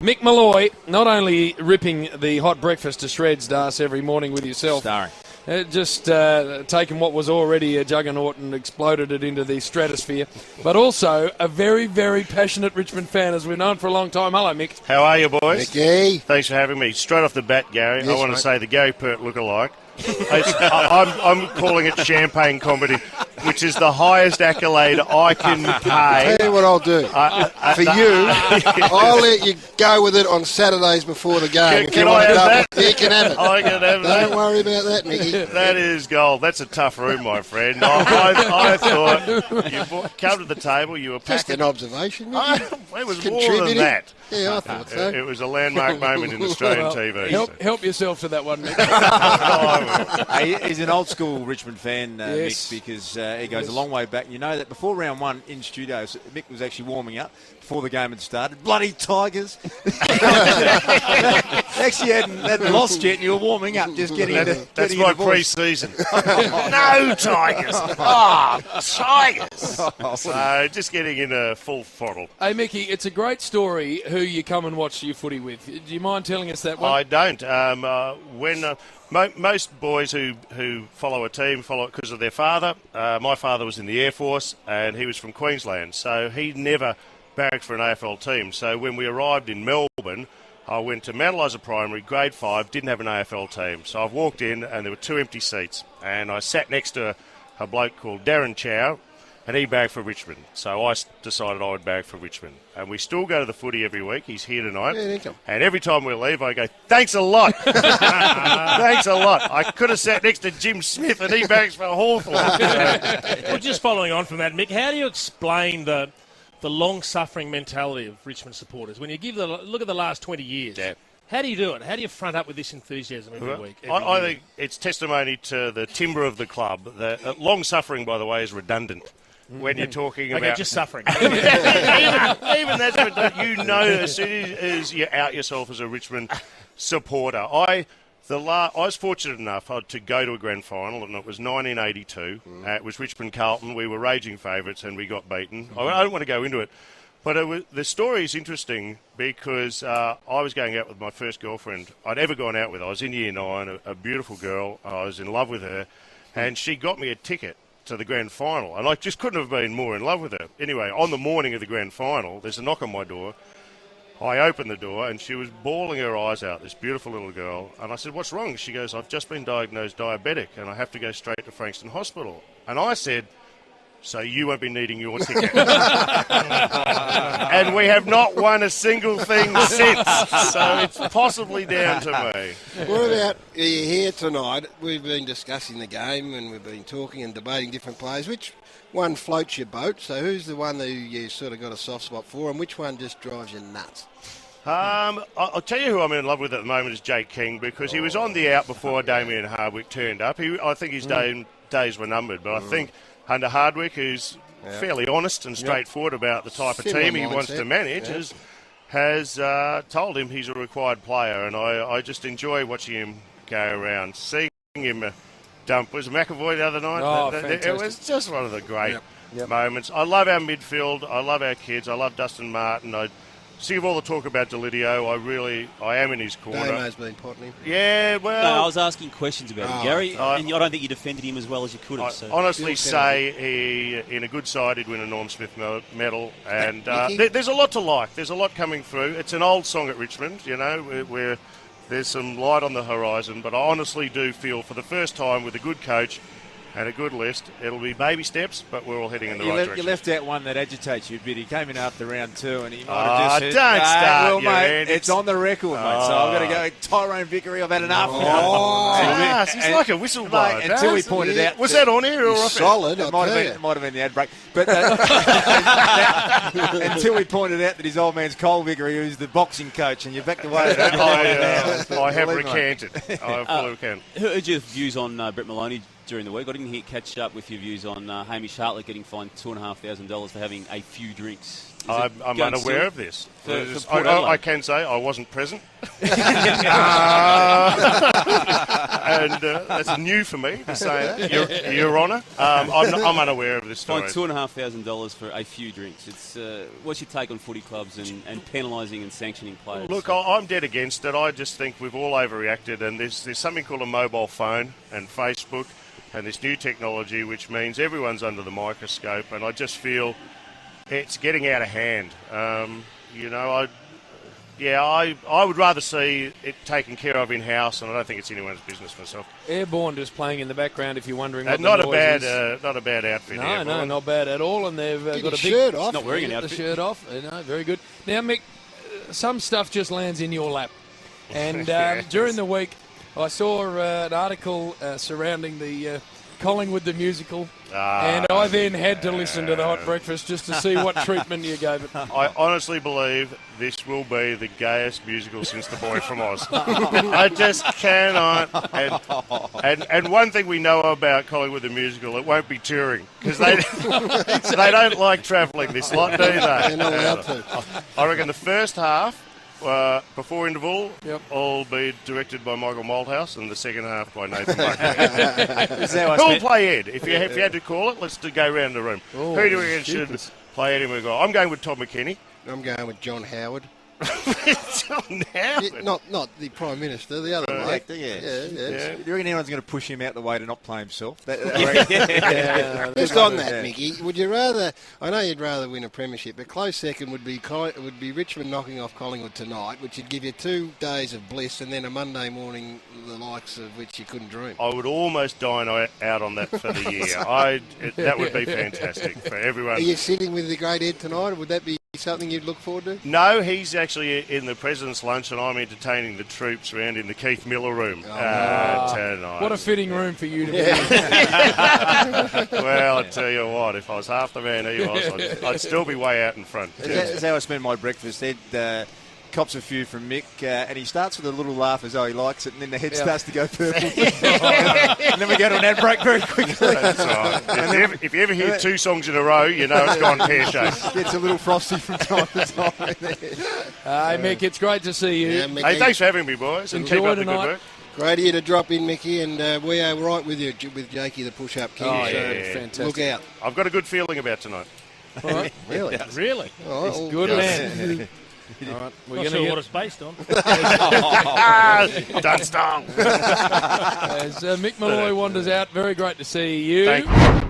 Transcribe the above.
Mick Molloy, not only ripping the hot breakfast to shreds, Das, every morning with yourself. Starring. Just taken what was already a juggernaut and exploded it into the stratosphere. But also a very, very passionate Richmond fan, as we've known for a long time. Hello, Mick. How are you, boys? Mickey. Thanks for having me. Straight off the bat, Gary, Yes, I want mate. to say the Gary Pert lookalike. I'm calling it champagne comedy, which is the highest accolade I can pay. Tell you what I'll do. For you, I'll let you go with it on Saturdays before the game. Can I have that? You can have it. I can have that. Don't worry about that, Mickey. That is gold. That's a tough room, my friend. I thought you come to the table, you were Just packing. an observation, Mickey. It was more than Contributing. that. Yeah, I thought so. It was a landmark moment in Australian TV. Help yourself to that one, Mick. He's an old school Richmond fan, Yes. Mick, because he goes a long way back. You know that before round one in studios, Mick was actually warming up before the game had started. Bloody Tigers! Actually, hadn't lost yet, and you were warming up, just getting into. That's getting my into voice. pre-season. No Tigers! Oh, Tigers! So just getting into full throttle. Hey, Mickey, it's a great story who you come and watch your footy with. Do you mind telling us that one? I don't. Most boys who follow a team follow it because of their father. My father was in the Air Force and he was from Queensland, so he never barracked for an AFL team. So when we arrived in Melbourne, I went to Mount Eliza Primary, grade 5, didn't have an AFL team. So I've walked in and there were 2 empty seats, and I sat next to a bloke called Darren Chow, and he bagged for Richmond. So I decided I would bag for Richmond. And we still go to the footy every week. He's here tonight. Yeah, thank you. And every time we leave, I go, thanks a lot. Thanks a lot. I could have sat next to Jim Smith and he bags for Hawthorn. Well, just following on from that, Mick, how do you explain the long-suffering mentality of Richmond supporters? When you look at the last 20 years, Yeah. how do you do it? How do you front up with this enthusiasm every week? I think it's testimony to the timber of the club. Long-suffering, by the way, is redundant. When you're talking Okay, about just suffering. even that's redundant. You know, as soon as you out yourself as a Richmond supporter, I was fortunate enough to go to a grand final, and it was 1982. It was Richmond Carlton. We were raging favourites, and we got beaten. I don't want to go into it, but the story is interesting because I was going out with my first girlfriend I'd ever gone out with. I was in year 9, a beautiful girl. I was in love with her, and she got me a ticket to the grand final, and I just couldn't have been more in love with her. Anyway, on the morning of the grand final, there's a knock on my door. I opened the door, and she was bawling her eyes out, this beautiful little girl. And I said, what's wrong? She goes, I've just been diagnosed diabetic, and I have to go straight to Frankston Hospital. And I said, so you won't be needing your ticket. And we have not won a single thing since. So it's possibly down to me. What about you here tonight? We've been discussing the game and we've been talking and debating different players. Which one floats your boat? So who's the one that you sort of got a soft spot for, and which one just drives you nuts? I'll tell you who I'm in love with at the moment is Jake King, because he was on the out before Damien Hardwick turned up. I think his days were numbered, but I think under Hardwick, who's fairly honest and straightforward about the type of Similar team he wants mindset. to manage, has told him he's a required player, and I just enjoy watching him go around, seeing him dump. Was McAvoy the other night? Oh, It fantastic. was just one of the great moments. I love our midfield. I love our kids. I love Dustin Martin. Sick of all the talk about Delidio. I am in his corner. Damo's been potting him. Yeah, well... No, I was asking questions about him, Gary, and I don't think you defended him as well as you could have. I So. honestly say he, in a good side, he'd win a Norm Smith medal. And there's a lot to like. There's a lot coming through. It's an old song at Richmond, you know, where there's some light on the horizon. But I honestly do feel for the first time with a good coach and a good list, it'll be baby steps, but we're all heading in the right direction. You left out one that agitates you a bit. He came in after round 2 and he might have just said, don't start, well, you mate, man. it's on the record, mate. So I've got to go. Tyrone Vickery, I've had enough. He's like a whistleblower. Mate, until we pointed out. Was that on air or off air? Solid, It I'll might tell you. have been the ad break. But until we pointed out that his old man's Cole Vickery, who's the boxing coach, and you're back to way. I have recanted. I have fully recanted. Heard your views on Brett Maloney during the week. I didn't catch up with your views on Hamish Hartlett getting fined $2,500 for having a few drinks I'm going unaware still? of this. For Port Adelaide? I can say I wasn't present. And that's new for me to say that, Your Honour. I'm unaware of this story. Fine $2,500 for a few drinks. It's what's your take on footy clubs and penalising and sanctioning players? Look, I'm dead against it. I just think we've all overreacted, and there's something called a mobile phone and Facebook and this new technology, which means everyone's under the microscope, and I just feel it's getting out of hand. I would rather see it taken care of in-house, and I don't think it's anyone's business myself. Airborne just playing in the background if you're wondering what Not the a noise bad, is. not a bad outfit. No, Airborne. not bad at all, and they've got a big shirt off. Not wearing an the outfit. shirt off. No, very good. Now, Mick, some stuff just lands in your lap, and during the week, I saw an article surrounding the Collingwood the musical, and I then had to listen to the Hot Breakfast just to see what treatment you gave it. I honestly believe this will be the gayest musical since The Boy from Oz. I just cannot. And one thing we know about Collingwood the musical, it won't be touring, because they don't like travelling this lot, do they? They're not allowed to. I reckon the first half, before interval, Yep. will be directed by Michael Malthouse, and the second half by Nathan Buckley. Is that what I Who'll spent- play Ed? If you had to call it, let's go round the room. Oh, Who do we reckon should play Ed? And we go. I'm going with Todd McKinney. I'm going with John Howard. John Howard. Not the Prime Minister, the other bloke. Yeah. Yeah. Do you reckon anyone's going to push him out the way to not play himself? Just on that, Mickey, would you rather? I know you'd rather win a premiership, but close second would be Richmond knocking off Collingwood tonight, which would give you 2 days of bliss, and then a Monday morning, the likes of which you couldn't dream. I would almost dine out on that for the year. That would be fantastic for everyone. Are you sitting with the great Ed tonight, or would that be something you'd look forward to? No, he's actually in the President's Lunch, and I'm entertaining the troops around in the Keith Miller room tonight. What a fitting room for you to be in. Well, I tell you what, if I was half the man he was, I'd still be way out in front. That's how I spend my breakfast. Ed cops a few from Mick, and he starts with a little laugh as though he likes it, and then the head starts to go purple. And then we go to an ad break very quickly. That's right. If you ever hear 2 songs in a row, you know it's gone pear-shaped. Gets a little frosty from time to time. Hey, Mick, it's great to see you. Yeah, Mickey, Hey, thanks for having me, boys, and keep Enjoy up the good tonight. work. great of you to drop in, Mickey, and we are right with you with Jakey, the push-up king. Oh, so yeah, fantastic. look out. I've got a good feeling about tonight. All right. Really? Really? Oh, He's good man. All right, we're Not going sure to what it's based on. Dunstone. as Mick Molloy wanders out. Very great to see you. Thank you.